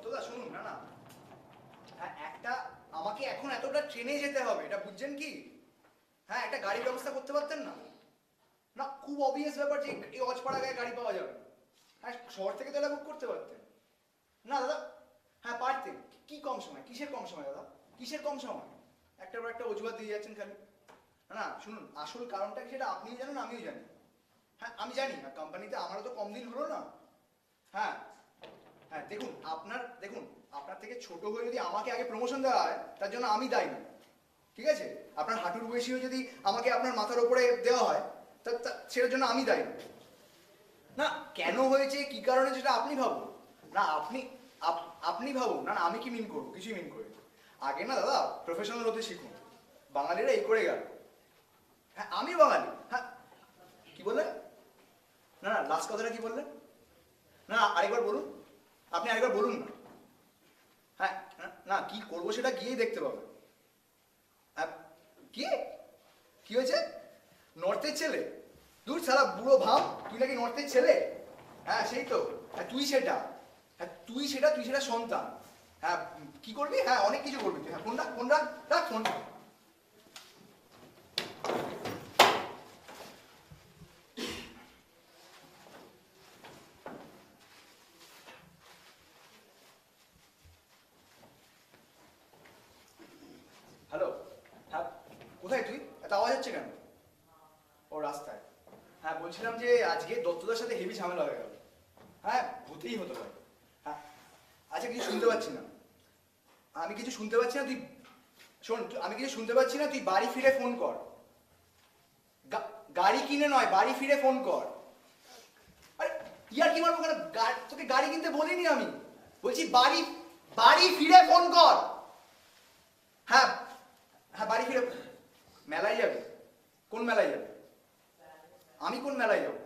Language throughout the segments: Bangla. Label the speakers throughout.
Speaker 1: দত্তদা শুনুন, না না, হ্যাঁ একটা আমাকে এখন এতটা ট্রেনে যেতে হবে, এটা বুঝছেন কি? হ্যাঁ একটা গাড়ির ব্যবস্থা করতে পারতেন না? না খুব অবভিয়াস ব্যাপার যে এই অজপাড়া গায়ে গাড়ি পাওয়া যাবে না। হ্যাঁ শহর থেকে তাহলে বুক করতে পারতেন না দাদা? হ্যাঁ পারতেন। কি কম সময়? কিসের কম সময় দাদা? কিসের কম সময়? একটার পর একটা অজুহাত দিয়ে যাচ্ছেন খালি। না শুনুন, আসল কারণটা কি সেটা আপনিও জানেন আমিও জানি। হ্যাঁ আমি জানি না, কোম্পানিতে আমারও তো কম দিন হলো না। হ্যাঁ হ্যাঁ দেখুন আপনার থেকে ছোট হয়ে যদি আমাকে আগে প্রমোশন দেওয়া হয় তার জন্য আমি দায়ী না, ঠিক আছে? আপনার হাঁটুর বয়সীও যদি আমাকে আপনার মাথার উপরে দেওয়া হয় সেটার জন্য আমি দায়ী না। না কেন হয়েছে কি কারণে সেটা আপনি ভাবুন না, আপনি ভাবুন না। আমি কি মিন করবো? কিছুই মিন করি। আগে না দাদা প্রফেশনাল হতে শিখুন। বাঙালিরা এই করে গেল। হ্যাঁ আমি বাঙালি। হ্যাঁ কি বললেন? না লাস্ট কথাটা কি বললেন? না আরেকবার বলুন, আপনি আরেকবার বলুন না। হ্যাঁ না কি করবো সেটা গিয়েই দেখতে পাবে। কি কি হয়েছে? নর্থের ছেলে? দূর সারা বুড়ো ভাব, তুই নাকি নর্থের ছেলে? হ্যাঁ সেই তো। হ্যাঁ তুই সেটা সন্তান। হ্যাঁ কি করবি? হ্যাঁ অনেক কিছু করবি তুই। হ্যাঁ ফোন রাখ ফোন। হ্যালো, হ্যাঁ কোথায় তুই? এত আওয়াজ হচ্ছে কেন? ও রাস্তায়। হ্যাঁ বলছিলাম যে আজকে দত্তদার সাথে হেভি ঝামেলা হয়ে গেল। হ্যাঁ হতেই হতে পারে। হ্যাঁ আচ্ছা কিছু শুনতে পাচ্ছি না, আমি কিছু শুনতে পাচ্ছি না। তুই শোন, আমি কিছু শুনতে পাচ্ছি না, তুই বাড়ি ফিরে ফোন কর। গাড়ি কিনে নয়, বাড়ি ফিরে ফোন কর। আরে ইয়ার কি মারবো কেন? তোকে গাড়ি কিনতে বলিনি আমি। বলছি বাড়ি ফিরে ফোন কর। হ্যাঁ হ্যাঁ বাড়ি ফিরে। মেলায় যাবে? কোন মেলায় যাবে? আমি কোন মেলায় যাবো?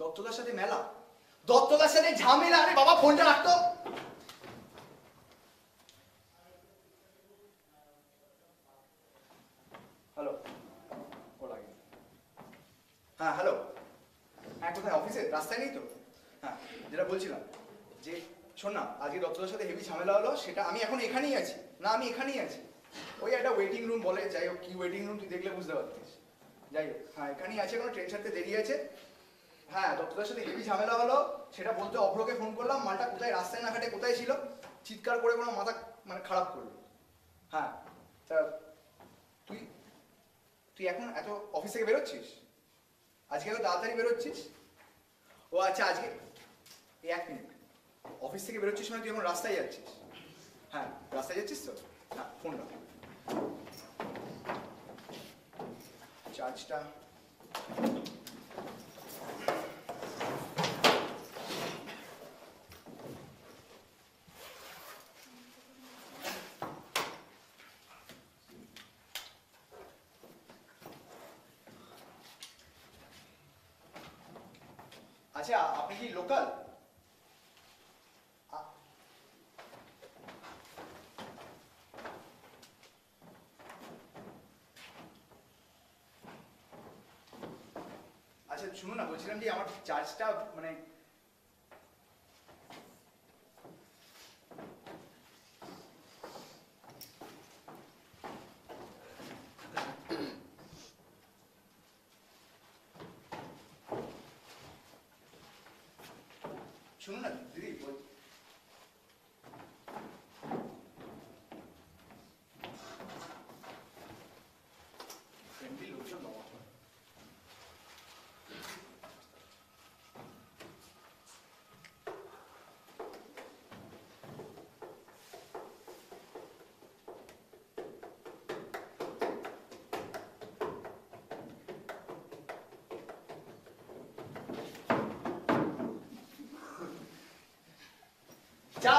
Speaker 1: দত্তদার সাথে মেলা? দত্তদার সাথে ঝামেলা? আরে বাবা ফোনটা রাখতো। হ্যালো, ও লাগে। হ্যাঁ হ্যালো, হ্যাঁ কোথায়? অফিসে? রাস্তায় নেই তো? হ্যাঁ যেটা বলছিলাম যে শোন না, আজকে দত্তদার সাথে হেভি ঝামেলা হলো, সেটা আমি এখন এখানেই আছি। না আমি এখানেই আছি, ওই একটা ওয়েটিং রুম বলে, যাই হোক কি ওয়েটিং রুম তুই দেখলে বুঝতে পারতিস। যাই হোক হ্যাঁ এখানেই আছে, কোনো ট্রেন ছাড়তে দেরি আছে। হ্যাঁ দত্তদার সাথে হেভি ঝামেলা হলো, সেটা বলতে অভ্রকে ফোন করলাম। মালটা কোথায়, রাস্তায় না ঘাটে কোথায় ছিল, চিৎকার করে কোনো মাথা মানে খারাপ করলো। হ্যাঁ তা তুই তুই এখন এত অফিস থেকে বেরোচ্ছিস? আজকে এত তাড়াতাড়ি বেরোচ্ছিস? ও আচ্ছা আজকে এক মিনিট, অফিস থেকে বেরোচ্ছিস মানে তুই এখন রাস্তায় যাচ্ছিস? হ্যাঁ রাস্তায় যাচ্ছিস তো? হ্যাঁ ফোন রাখ। চার্জটা আচ্ছা আপনি কি লোকাল? আচ্ছা শুনুন না, বলছিলাম যে আমার চার্জটা মানে শুনুন না দিদি, ফ্রেন্ডলি লোকজন বাবা। চা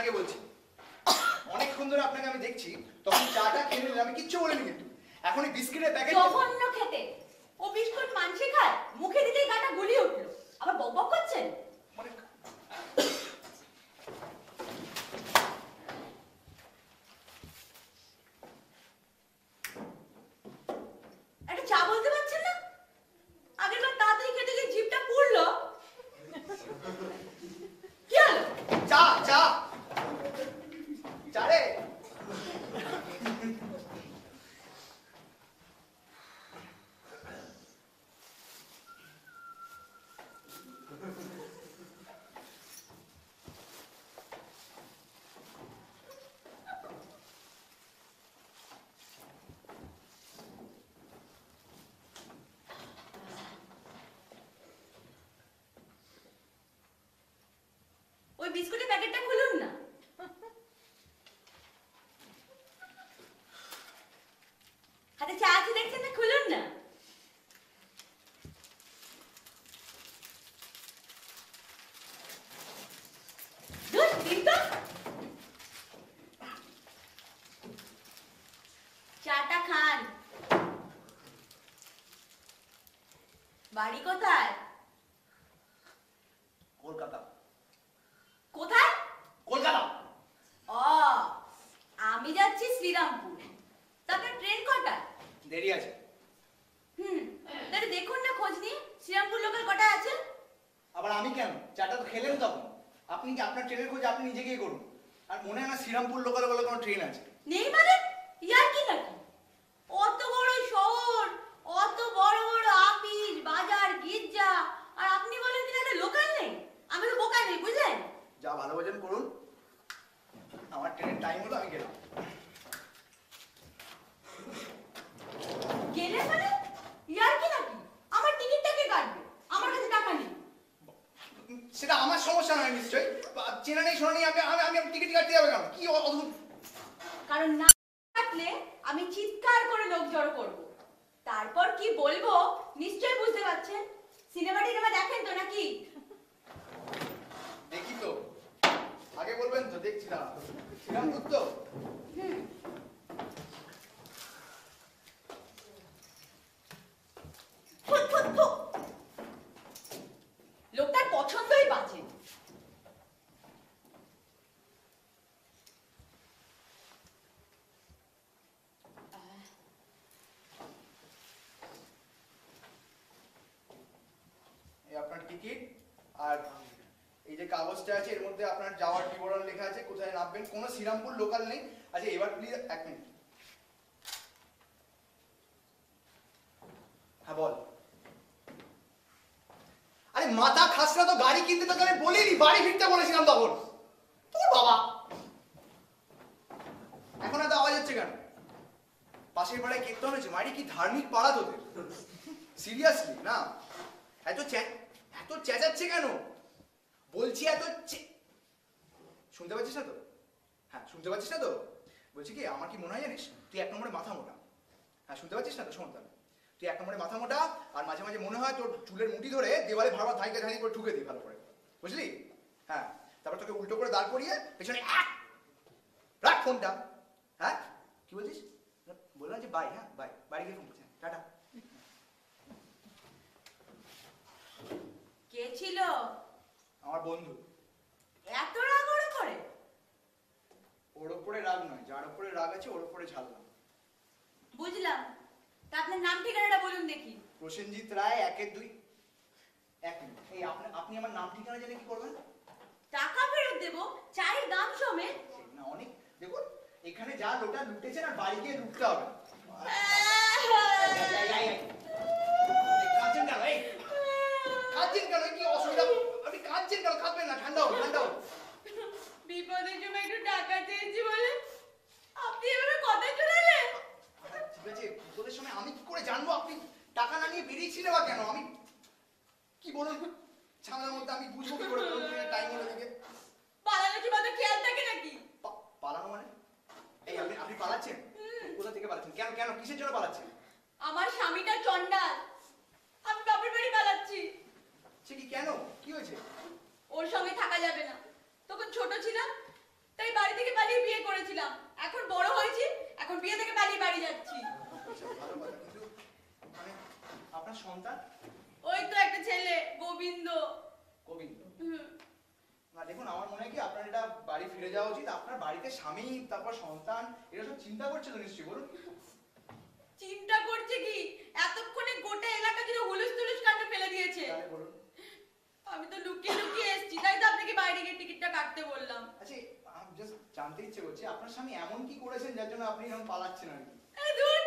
Speaker 1: আপনাকে বলছি, অনেকক্ষণ ধরে আপনাকে আমি দেখছি, তখন চাটা খেয়ে নিলে আমি কিচ্ছু বলিনি, কিন্তু এখন এই বিস্কিটের প্যাকেট
Speaker 2: জঘন্য খেতে। ও বিস্কুট মানছে খায়, মুখে দিতেই গাটা গুলিয়ে উঠলো। আবার বকবক করছেন।
Speaker 1: মানে
Speaker 2: একটা চা বলতে পারছেন না? আগের বার তাড়াতাড়ি খেতে গিয়ে জিভটা পুড়লো। কি হলো?
Speaker 1: চা চা চা রে।
Speaker 2: ওই বিস্কুটের প্যাকেটটা খুলুন না। হাতে চা আছে দেখছেন না, খুলুন না। ধুর, দিন তো। চাটা খান। বাড়ি কোথায়?
Speaker 1: কলকাতা।
Speaker 2: কোথায়?
Speaker 1: কলকাতা।
Speaker 2: ও, আমি যাচ্ছি শ্রীরামপুর। তারপর ট্রেন কটা?
Speaker 1: দেরি আছে।
Speaker 2: তাহলে দেখুন না খোঁজ নিয়ে, শ্রীরামপুর লোকাল কটা আছে?
Speaker 1: আবার আমি কেন? চাটা তো খেলেন তখন। আপনি কি আপনার ট্রেনের খোঁজ আপনি নিজে গিয়ে করুন। আর মনে হয় না শ্রীরামপুর লোকাল বলে কোনো ট্রেন আছে।
Speaker 2: নেই মানে? ইয়ার কি নাকি? অত বড় শহর, অত বড় বড় অফিস, বাজার, গির্জা, আর আপনি বলেন কিনা একটা লোকাল নেই? আমি তো বোকা নেই, বুঝলেন?
Speaker 1: যা ভালো বোঝেন করুন। আমার ট্রেনের টাইম হলো, আমি গেলাম।
Speaker 2: গেলে মানে? ইয়ার কি নাকি? আমার টিকিটটা কে কাটবে? আমার কাছে টাকা নেই।
Speaker 1: সেটা আমার সমস্যা নয় নিশ্চয়ই। চেনা নেই শোনা নেই, আমি আমি আমি টিকিট কাটতে যাবে কেন? কি অদ্ভুত।
Speaker 2: কারণ না কাটলে আমি চিৎকার করে লোক জড়ো করব। তারপর কি বলবো নিশ্চয়ই বুঝতে পারছেন। সিনেমা টিনেমা দেখেন তো নাকি?
Speaker 1: দেখি তো। আগে বলবেন তো, দেখছি না। শ্রীরামপুর তো।
Speaker 2: Foot foot foot. লোকটার পছন্দই বাজে।
Speaker 1: এই আপনার টিকিট, আর এই যে কাগজটা আছে এর মধ্যে আপনার যাওয়ার বিবরণ লেখা আছে, কোথায় নামবেন। কোনো শ্রীরামপুর লোকাল নেই। আচ্ছা এবার প্লিজ এক মিনিট। হ্যাঁ বল। আরে মাথা খাসরা তো, গাড়ি কিনতে তো আমি বলিনি, বাড়ি ফিরতে বলেছিলাম তখন। তোর বাবা এখন এত আওয়াজ হচ্ছে কেন? পাশের পাড়ায় কীর্তন হয়েছে। মারি কি ধার্মিক পাড়া তোদের? সিরিয়াসলি না, এত চেঁচাচ্ছে কেন? বলছি এত শুনতে পাচ্ছিস না তো? হ্যাঁ শুনতে পাচ্ছিস না তো? বলছি কি, আমার কি মনে হয় জানিস, তুই এক নম্বরে মাথা মোটা। হ্যাঁ শুনতে পাচ্ছিস না তো? শোন তাহলে, তুই এক নম্বরে মাথা মোটা, আর মাঝে মাঝে মনে হয় তোর চুলের মুঠি ধরে দেওয়ালে ভাড়া ধাইকে ধাই করে ঠুকে দিই ভালো করে, বুঝলি? হ্যাঁ, তারপর তোকে উল্টো করে দাঁড় করিয়ে পেছনে রাখ ফোনটা। হ্যাঁ কি বলছিস? বললাম যে বাই। হ্যাঁ বাই, বাড়ি গিয়ে ফোন করছি। টাটা।
Speaker 2: কে ছিল?
Speaker 1: আমার বন্ধু।
Speaker 2: এত রাগ ওর করে?
Speaker 1: ওর ওপরে রাগ নয়, যার ওপরে রাগ আছে ওর ওপরে ঝাড়লাম।
Speaker 2: বুঝলাম। তা আপনার নাম ঠিকানাটা বলুন দেখি।
Speaker 1: প্রসেনজিৎ রায়, 1-2। এক মিনিট, এই আপনি আমার নাম ঠিকানা জেনে কি করবেন?
Speaker 2: টাকা ফেরত দেব, চায়ের দাম সমেত।
Speaker 1: না অনেক, দেখুন এখানে যা লোটা লুটেছেন আর বাড়ি গিয়ে লুটতে হবে। কাঁদছেন কেন? এই কাঁদছেন কেন? কি অসুবিধা? আপনি কাঁদছেন কেন? কাঁদবেন না, ঠান্ডা হোক, ঠান্ডা হোক।
Speaker 2: বিপদের সময় একটু টাকা চেয়েছি বলে আপনি এভাবে কথা চড়ালেন।
Speaker 1: ঠিক আছে, বিপদের সময় আমি কি করে জানবো আপনি টাকা না নিয়ে বেরিয়েছিলেন বা কেন? আমি কি বলুন, ঝামেলার মধ্যে আমি বুঝবো কি করে? টাইম হলো দিকে
Speaker 2: পালানো কি মাথা খেয়াল থাকে নাকি?
Speaker 1: পালানো মানে? এই আপনি পালাচ্ছেন? কোথা থেকে পালাচ্ছেন? কেন কেন কিসের জন্য পালাচ্ছেন?
Speaker 2: আমার স্বামীটা চন্ডাল, আমি বাপের বাড়ি পালাচ্ছি।
Speaker 1: সে কি কেন? কি হয়েছে?
Speaker 2: ওর সঙ্গে থাকা যাবে না। তখন ছোট ছিলাম, তাই বাড়ি থেকে পালিয়ে বিয়ে করেছিলাম। এখন বড় হয়েছি, এখন বিয়ে থেকে পালিয়ে বাড়ি যাচ্ছি।
Speaker 1: আচ্ছা, ভালো কথা, কিন্তু মানে আপনার সন্তান?
Speaker 2: ওই তো একটা ছেলে, গোবিন্দ।
Speaker 1: গোবিন্দ?
Speaker 2: হুম।
Speaker 1: না দেখুন, আমার মনে হয় কি আপনার এটা বাড়ি ফিরে যাওয়া উচিত। আপনার বাড়িতে স্বামী, তারপর সন্তান, এটা সব চিন্তা করছে তো নিশ্চয়ই, বলুন।
Speaker 2: চিন্তা করছে কি, এতক্ষণে গোটা এলাকা জুড়ে হুলুস তুলুস কাণ্ড ফেলে দিয়েছে।
Speaker 1: তাহলে বলুন।
Speaker 2: আমি তো লুকিয়ে লুকিয়ে এসেছি, তাই তো আপনাকে বাইরে গিয়ে টিকিটটা কাটতে বললাম।
Speaker 1: আচ্ছা, আমি জাস্ট জানতে ইচ্ছে করছে আপনার স্বামী এমন কি করেছেন যার জন্য আপনি এরকম পালাচ্ছেন আর কি?
Speaker 2: এই ধুর,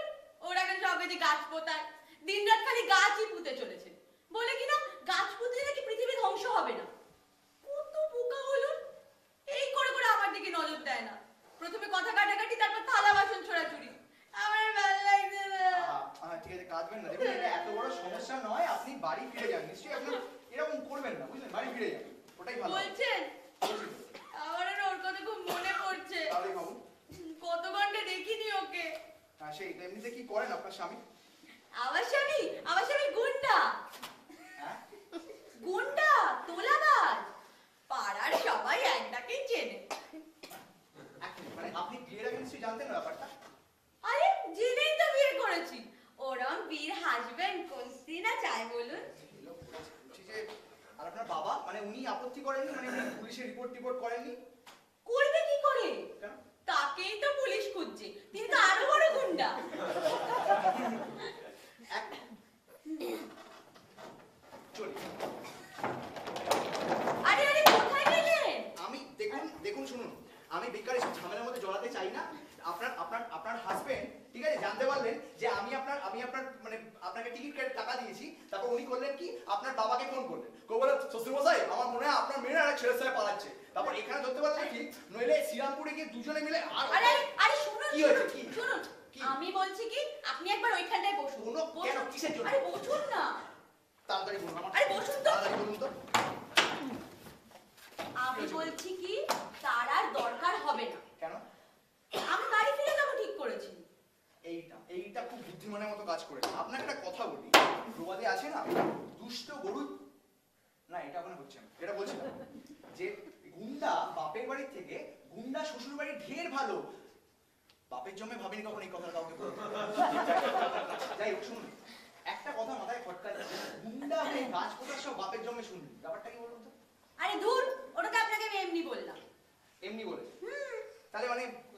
Speaker 2: ওরা কেন সবে যে গাছ পোতায়, দিনরাত খালি গাছই পুঁতে চলেছে। বলে কিনা গাছ পুঁতলে নাকি পৃথিবী ধ্বংস হবে না। কত বোকা হলো, এই করে করে আমার দিকে নজর দেয় না। প্রথমে কথা কাটাকাটি, তারপর থালা বাসন ছোড়াছুড়ি। আমার ভালো লাগছে না।
Speaker 1: ঠিক আছে, কাঁদবেন না। দেখুন, এটা এত বড় সমস্যা নয়, আপনি বাড়ি ফিরে যান। নিশ্চয়ই আপনি এরকম করবেন না, বুঝলেন? বাড়ি ফিরে যান, ওটাই ভালো।
Speaker 2: বলছেন?
Speaker 1: বলছি তো।
Speaker 2: আমার আর ওর কথা খুব মনে পড়ছে।
Speaker 1: তাহলে ভাবুন।
Speaker 2: কত ঘন্টা দেখিনি ওকে।
Speaker 1: সেই এমনিতে কি করেন আপনার স্বামী?
Speaker 2: আমার স্বামী গুন্ডা।
Speaker 1: হ্যাঁ?
Speaker 2: গুন্ডা, তোলাবাজ। পাড়ার সবাই একটাকেই চেনে।
Speaker 1: মানে আপনি বিয়ের আগে নিশ্চয়ই জানতেন না ব্যাপারটা?
Speaker 2: আরে জেনেই তো বিয়ে করেছি। ওরম বীর হাসবেন্ড কোন স্ত্রী না চায় বলুন?
Speaker 1: বলছি যে, আর আপনার বাবা, মানে উনি আপত্তি করেননি? মানে উনি পুলিশে রিপোর্ট করেননি?
Speaker 2: করবে কি করে?
Speaker 1: কেন?
Speaker 2: তাকেই তো পুলিশ খুঁজছে, তিনি তো আরো বড় গুন্ডা।
Speaker 1: চলি।
Speaker 2: আরে আরে কোথায় গেলেন?
Speaker 1: আমি দেখুন শুনুন, আমি বেকার এসব ঝামেলার মধ্যে জড়াতে চাই না। আপনার হাজবেন্ড, ঠিক আছে, জানতে পারলেন যে আমি আপনার মানে আপনাকে টিকিট কেটে টাকা দিয়েছি, তারপর উনি করলেন কি, আপনার বাবাকে ফোন করলেন। বলে, শ্বশুরমশাই, আমার মনে হয় আপনার মেয়েরা একটা ছেলের সাথে পালাচ্ছে। তারপর এখানে ধরতে পারলেন কি, নইলে শ্রীরামপুরে গিয়ে দুজনে মিলে আর
Speaker 2: আরে আরে শুনুন,
Speaker 1: কি হয়েছে, কি
Speaker 2: শুনুন,
Speaker 1: কি?
Speaker 2: আমি বলছি কি, আপনি একবার ওইখানটায় বসুন।
Speaker 1: কেন, কিসের জন্য?
Speaker 2: আরে বসুন না।
Speaker 1: তাড়াতাড়ি বলুন আমার।
Speaker 2: আরে বসুন তো।
Speaker 1: তাড়াতাড়ি বলুন তো।
Speaker 2: আমি বলছি কি, তার আর দরকার হবে না।
Speaker 1: কেন?
Speaker 2: আমি বাড়ি ফিরে যাবো ঠিক করেছি।
Speaker 1: এইটা খুব বুদ্ধিমানের মতো কাজ করেছে। আপনাকে একটা কথা বলি, প্রবাদে আছে না, দুষ্ট গরু, না এটা ওখানে হচ্ছে না, এটা বলছি না, যে গুন্ডা বাপের বাড়ির থেকে গুন্ডা শ্বশুর বাড়ি ঢের ভালো। বাপের জন্মে ভাবিনি কখন এই কথা কাউকে বলবো। যাই হোক, শুনুন, একটা কথা মাথায় খটকাচ্ছে, গুন্ডা হয়ে গাছ পোতার সব বাপের জন্মে শুনলি, ব্যাপারটা কি বলুন তো?
Speaker 2: আরে দূর, ওটাকে আপনাকে আমি এমনি বললাম।
Speaker 1: এমনি বলে?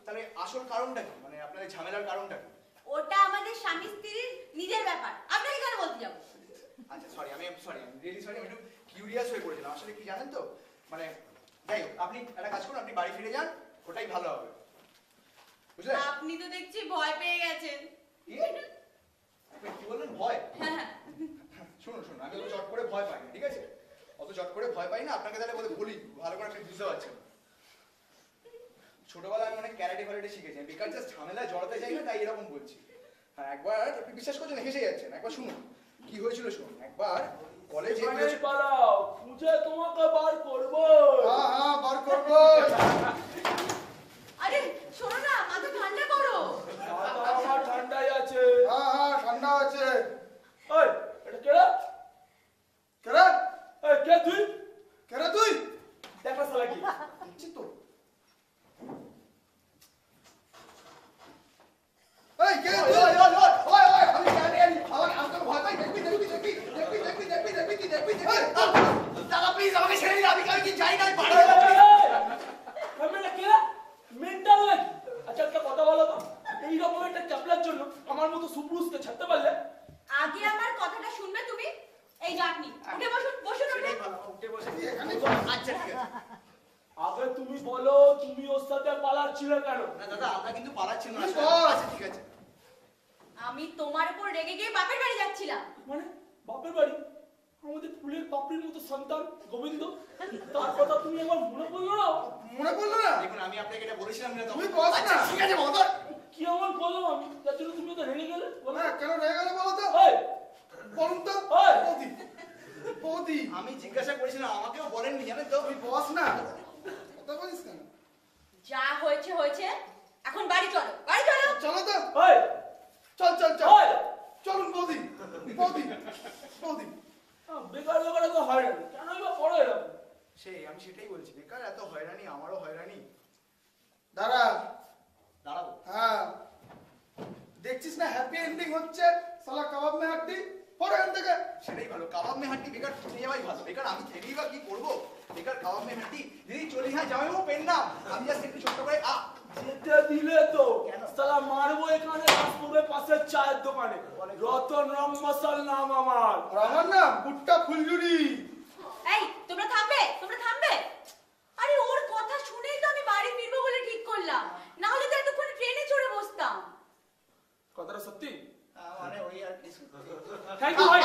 Speaker 1: তাহলে আসল কারণটা কি, মানে আপনাদের ঝামেলার কারণটা কি?
Speaker 2: ওটা আমাদের স্বামী স্ত্রীর নিজের ব্যাপার, আপনাকে কেন বলতে যাবো?
Speaker 1: আচ্ছা, সরি, আমি রিয়েলি সরি, আমি একটু কিউরিয়াস হয়ে পড়েছিলাম। আসলে কি জানেন তো, মানে যাই হোক, আপনি একটা কাজ করুন, আপনি বাড়ি ফিরে যান, ওটাই ভালো হবে, বুঝলেন?
Speaker 2: আপনি তো দেখছি ভয় পেয়ে গেছেন।
Speaker 1: কি? আপনি কি বললেন, ভয়?
Speaker 2: হ্যাঁ।
Speaker 1: শুনুন, আমি অত চট করে ভয় পাই না, ঠিক আছে? অত চট করে ভয় পাই না। আপনাকে তাহলে বলি, ভালো করে আপনি বুঝতে পারছেন। ছোটবেলায় আমি অনেক ক্যারাটে শিখেছি, আমি বেকার জাস্ট ঝামেলায় জড়াতে চাই না, তাই এরকম বলছি। হ্যাঁ, একবার আপনি বিশ্বাস করছেন, হেসে যাচ্ছেন, একবার শুনুন কি হয়েছিল, শুনুন। একবার কলেজে
Speaker 3: পালাও, খুঁজে তোমাকে বার করবো।
Speaker 1: হ্যাঁ, বার করবো।
Speaker 2: আরে শোনো না, মাথা ঠান্ডা করো।
Speaker 3: আমার ঠান্ডাই আছে।
Speaker 1: হ্যাঁ, ঠান্ডা আছে।
Speaker 3: এই, এটা কেডা?
Speaker 1: কেরা?
Speaker 3: এই, কে তুই?
Speaker 1: কেরা তুই?
Speaker 3: দেখা শালা কি?
Speaker 1: বুঝছি তো। এই কে তুই? ওই আমি জানি, আমাকে ভয় পাই, দেখবি। দাদা প্লিজ আমাকে ছেড়ে দিন, আমি কি যাই না, আমি পারি না।
Speaker 3: আমি এটা কেডা? মেন্টাল নাকি? আচ্ছা, একটা কথা বলো তো, এইরকম একটা চাপলার জন্য আমার মতো সুপুরুষকে ছাড়তে পারলে?
Speaker 2: আগে আমার কথাটা শুনবে তুমি? এই যে আপনি উঠে বসুন আপনি।
Speaker 1: সেটাই ভালো, উঠে বসে এখানে। আচ্ছা, ঠিক আছে।
Speaker 3: আগে তুমি বলো, তুমি ওর সাথে পালাচ্ছিলে কেন?
Speaker 1: না দাদা, আমরা কিন্তু পালাচ্ছি না। আচ্ছা, ঠিক আছে।
Speaker 2: আমি তোমার উপর রেগে গিয়ে বাপের বাড়ি যাচ্ছিলাম।
Speaker 3: মানে বাপের বাড়ি? আমাদের ফুলের পাপড়ির মতো সন্তান গোবিন্দ, তার কথা তুমি আমার মনে পড়লো না?
Speaker 1: মনে পড়লো না? দেখুন, আমি আপনাকে এটা বলেছিলাম না, তুমি বস না। ঠিক আছে, বলো।
Speaker 3: কি আমার বললাম আমি, যার জন্য তুমি তো রেগে গেলে? বলো।
Speaker 1: না, কেন রেগে গেলে বলো তো?
Speaker 3: এই,
Speaker 1: বলুন তো।
Speaker 3: এই,
Speaker 1: বৌদি, আমি জিজ্ঞাসা করেছিলাম, আমাকেও বলেননি, জানেন তো? তুই বস না, কথা বলিস কেন?
Speaker 2: যা হয়েছে, এখন বাড়ি চলো।
Speaker 1: চলো তো।
Speaker 3: এই,
Speaker 1: চল।
Speaker 3: এই,
Speaker 1: চলুন বৌদি।
Speaker 3: বেকার তো হয়রানি, কেনই বা পড়ো এরকম?
Speaker 1: আমি সেটাই বলছি, বেকার এত হয়রানি, আমারও হয়রানি।
Speaker 4: দাঁড়া।
Speaker 1: দাঁড়াবো।
Speaker 4: হ্যাঁ, দেখছিস না হ্যাপি এন্ডিং হচ্ছে, সালা কাবাব মে হাড্ডি। পড়ে এখান থেকে।
Speaker 1: সেটাই ভালো, কাবাব মে হাড্ডি বেকার থেকে যাওয়াই ভালো। বেকার আমি থেকেই বা কি করবো, বেকার কাবাব মে হাড্ডি। দিদি চলি, হ্যাঁ জামাইবাবু পেন নাম। আমি জাস্ট একটু ছোট্ট করে
Speaker 3: যেতে দিলে তো
Speaker 1: কেন?
Speaker 3: সালা মারবো এখানে রাজপুরের পাশের চায়ের দোকানে। রতন রাম মশাল নাম আমার।
Speaker 4: আর আমার নাম বুট্টা ফুলঝুরি।
Speaker 2: এই তোমরা থামবে, তোমরা থামবে। আরে ওর কথা শুনেই তো আমি বাড়ি ফিরবো বলে ঠিক করলাম, না হলে তো এতক্ষণ ট্রেনে চড়ে বসতাম।
Speaker 3: কথাটা সত্যি?
Speaker 1: মানে ওই আর কি।
Speaker 3: থ্যাংক ইউ ভাই।